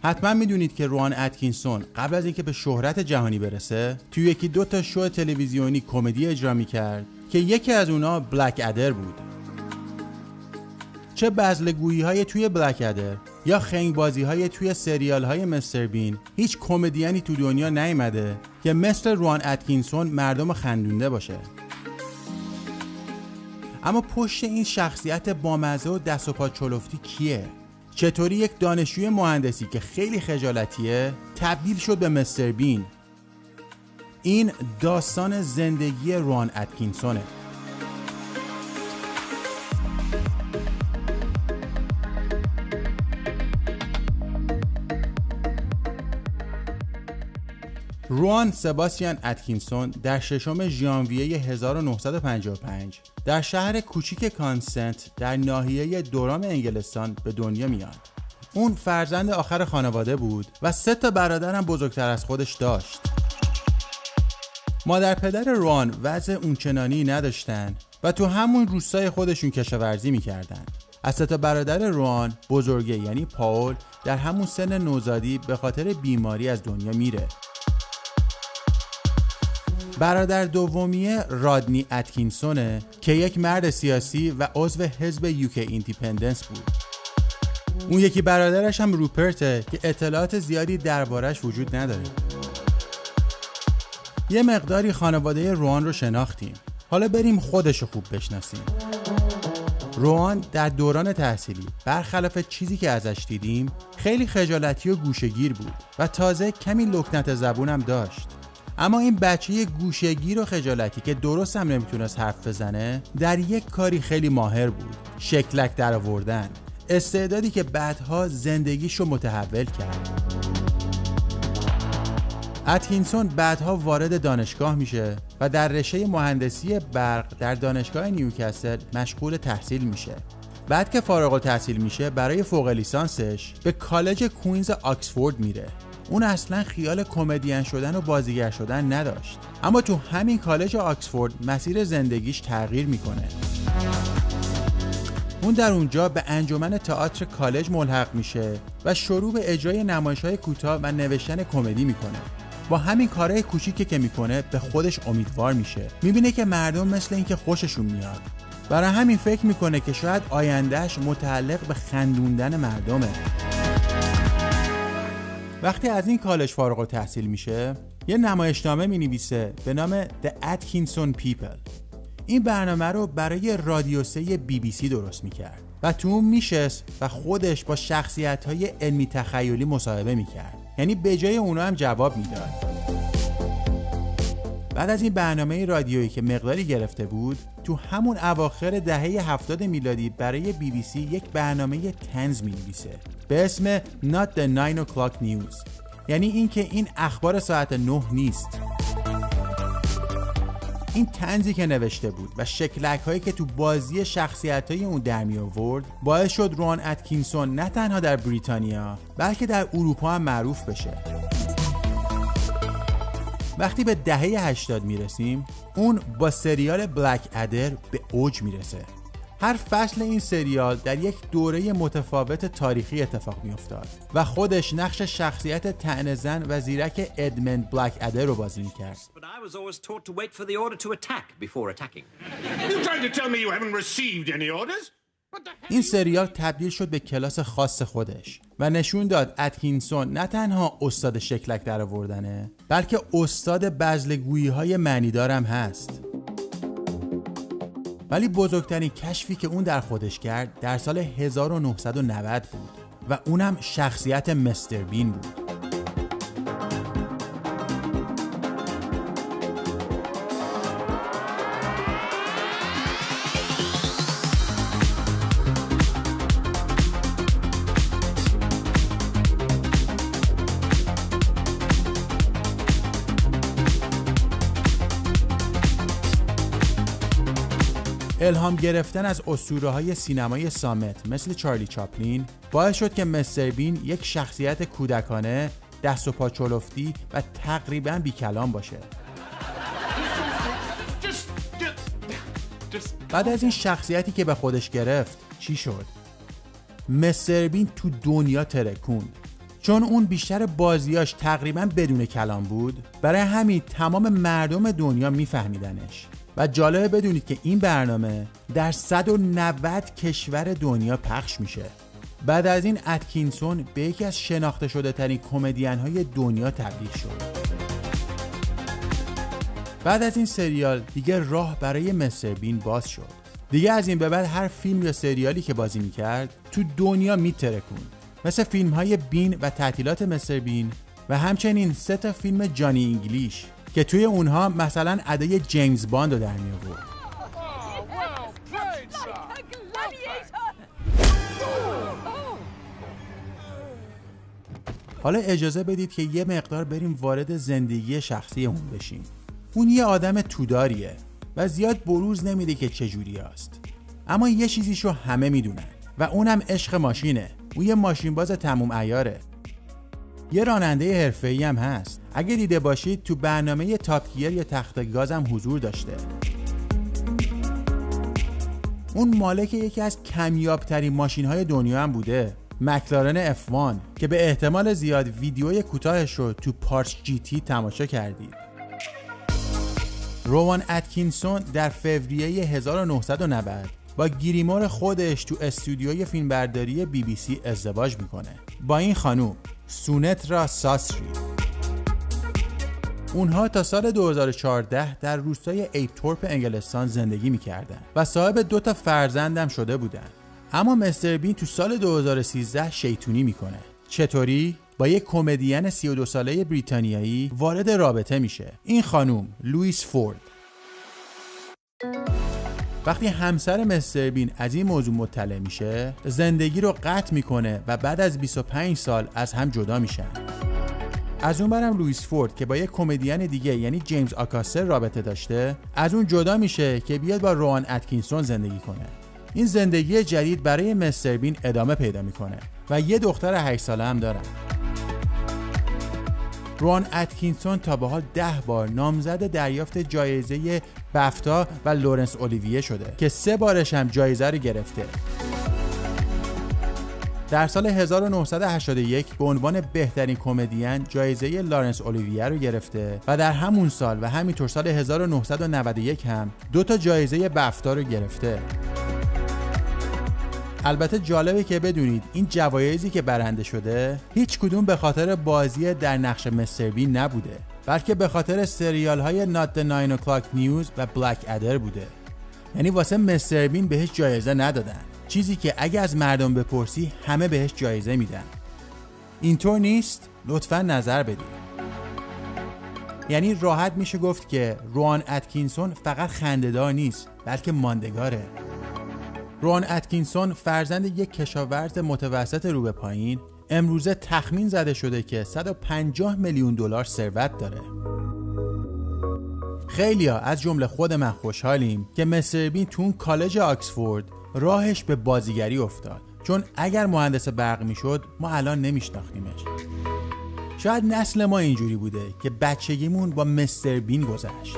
حتما میدونید که روان اتکینسون قبل از اینکه به شهرت جهانی برسه توی یکی دو تا شو تلویزیونی کمدی اجرا میکرد که یکی از اونا بلک ادر بود. چه بزلگویی های توی بلک ادر یا خنگ بازی های توی سریال های مستر بین، هیچ کمدیانی تو دنیا نیامده که مثل روان اتکینسون مردم خندونده باشه. اما پشت این شخصیت بامزه و دست و پا چلفتی کیه؟ چطوری یک دانشجوی مهندسی که خیلی خجالتیه تبدیل شد به مستر بین؟ این داستان زندگی روان اتکینسونه. روان سباستیان اتکینسون در 6 ژانویه 1955 در شهر کوچیک کانسنت در ناحیه دورام انگلستان به دنیا میاد. اون فرزند آخر خانواده بود و 3 تا برادر هم بزرگتر از خودش داشت. مادر پدر روان وضع اونچنانی نداشتن و تو همون روستای خودشون کشاورزی میکردن. از 3 تا برادر روان بزرگه یعنی پاول در همون سن نوزادی به خاطر بیماری از دنیا میره. برادر دومیه رادنی اتکینسونه که یک مرد سیاسی و عضو حزب یوکی ایندیپندنس بود. اون یکی برادرش هم روپرته که اطلاعات زیادی دربارش وجود نداره. یه مقداری خانواده روان رو شناختیم. حالا بریم خودش رو خوب بشناسیم. روان در دوران تحصیلی برخلاف چیزی که ازش دیدیم خیلی خجالتی و گوشه‌گیر بود و تازه کمی لکنت زبون هم داشت. اما این بچه گوشه‌گیر و خجالتی که درست هم نمیتونست حرف بزنه در یک کاری خیلی ماهر بود: شکلک در آوردن، استعدادی که بعدها زندگیشو متحول کرد. اتکینسون بعدها وارد دانشگاه میشه و در رشته مهندسی برق در دانشگاه نیوکاسل مشغول تحصیل میشه. بعد که فارغ التحصیل میشه برای فوق لیسانسش به کالج کوینز آکسفورد میره. اون اصلا خیال کمدین شدن و بازیگر شدن نداشت، اما تو همین کالج آکسفورد مسیر زندگیش تغییر میکنه. اون در اونجا به انجمن تئاتر کالج ملحق میشه و شروع به اجرای نمایش‌های کوتاه و نوشتن کمدی میکنه. با همین کارهای کوچیکی که میکنه به خودش امیدوار میشه. میبینه که مردم مثل این که خوششون میاد. برای همین فکر میکنه که شاید آیندهش متعلق به خندوندن مردمه. وقتی از این کالج فارغ التحصیل میشه، یه نمایشنامه مینویسه به نام The Atkinson People. این برنامه رو برای رادیو 3 BBC درست میکرد و تو اون میشست و خودش با شخصیت‌های علمی تخیلی مصاحبه میکرد. یعنی به جای اونا هم جواب میداد. بعد از این برنامه رادیویی که مقداری گرفته بود، تو همون اواخر دهه 70 میلادی برای BBC یک برنامه طنز مینویسه به اسم Not the 9 o'clock news. یعنی این که این اخبار ساعت 9 نیست. این طنزی که نوشته بود و شکلک هایی که تو بازی شخصیت های اون در می آورد باعث شد روان اتکینسون نه تنها در بریتانیا بلکه در اروپا هم معروف بشه. وقتی به دهه 80 میرسیم، اون با سریال بلک ادر به اوج میرسه. هر فصل این سریال در یک دوره متفاوت تاریخی اتفاق میافتاد و خودش نقش شخصیت طعنه‌زن و زیرک ادمند بلک ادر رو بازی میکرد. این سریال تبدیل شد به کلاس خاص خودش و نشون داد اتکینسون نه تنها استاد شکلک در آوردنه بلکه استاد بزلگویی های معنیدار هم هست. ولی بزرگترین کشفی که اون در خودش کرد در سال 1990 بود و اونم شخصیت مستر بین بود. الهام گرفتن از اسطوره‌های سینمای صامت مثل چارلی چاپلین باعث شد که مستر بین یک شخصیت کودکانه، دست و پا چلفتی و تقریباً بی‌کلام باشه. بعد از این شخصیتی که به خودش گرفت چی شد؟ مستر بین تو دنیا ترکوند، چون اون بیشتر بازیاش تقریبا بدون کلام بود، برای همین تمام مردم دنیا میفهمیدنش. و جالبه بدونید که این برنامه در 190 کشور دنیا پخش میشه. بعد از این اتکینسون به یکی از شناخته شده ترین کمدین های دنیا تبدیل شد. بعد از این سریال دیگه راه برای مستر بین باز شد. دیگه از این به بعد هر فیلم یا سریالی که بازی میکرد تو دنیا میترکوند، مثل فیلم های بین و تعطیلات مستر بین و همچنین 3 تا فیلم جانی انگلیش که توی اونها مثلا ادای جیمز باند رو در می آورد. حالا اجازه بدید که یه مقدار بریم وارد زندگی شخصی اون بشیم. اون یه آدم توداریه و زیاد بروز نمیده که چجوری هست، اما یه چیزیشو همه میدونن و اونم عشق ماشینه. اون یه ماشینباز تموم عیاره. یه راننده حرفه‌ای هم هست. اگه دیده باشید تو برنامه تاپ گیر یا تخت گاز هم حضور داشته. اون مالک یکی از کمیاب‌ترین ماشین‌های دنیا هم بوده، مکلارن F1، که به احتمال زیاد ویدیوی کوتاهش رو تو پارس جی تی تماشا کردید. روان اتکینسون در فوریه 1990 با گریمور خودش تو استودیوی فیلمبرداری BBC ازدواج میکنه با این خانوم سونترا ساسری. اونها تا سال 2014 در روستای ایپتورپ انگلستان زندگی میکردن و صاحب 2 تا فرزندم شده بودن. اما مستر بین تو سال 2013 شیطونی میکنه. چطوری؟ با یک کمدین 32 ساله بریتانیایی وارد رابطه میشه. این خانوم لوئیس فورد. وقتی همسر مستر بین از این موضوع مطلع میشه، زندگی رو قطع میکنه و بعد از 25 سال از هم جدا میشن. از اون برم لوئیس فورد که با یک کمدین دیگه یعنی جیمز آکاستر رابطه داشته، از اون جدا میشه که بیاد با روان اتکینسون زندگی کنه. این زندگی جدید برای مستر بین ادامه پیدا میکنه و یه دختر 8 ساله هم دارن. روان اتکینسون تا به حال 10 بار نامزد دریافت جایزه بفتا و لورنس اولیویه شده که 3 بارش هم جایزه رو گرفته. در سال 1981 به عنوان بهترین کمدین جایزه لورنس اولیویه رو گرفته و در همون سال و همینطور سال 1991 هم 2 تا جایزه بفتا رو گرفته. البته جالبه که بدونید این جوایزی که برنده شده هیچ کدوم به خاطر بازی در نقش مستر بین نبوده، بلکه به خاطر سریال های Not the 9 O'Clock News و Black Adder بوده. یعنی واسه مستر بین بهش جایزه ندادن، چیزی که اگه از مردم بپرسی همه بهش جایزه میدن. اینطور نیست؟ لطفاً نظر بدید. یعنی راحت میشه گفت که روان اتکینسون فقط خنده‌دار نیست، بلکه ماندگاره. روان اتکینسون فرزند یک کشاورز متوسط رو به پایین، امروزه تخمین زده شده که 150 میلیون دلار ثروت داره. خیلیا از جمله خود من خوشحالیم که مستر بین تو کالج آکسفورد راهش به بازیگری افتاد، چون اگر مهندس برق میشد ما الان نمیشناختیمش. شاید نسل ما اینجوری بوده که بچگیمون با مستر بین گذشت.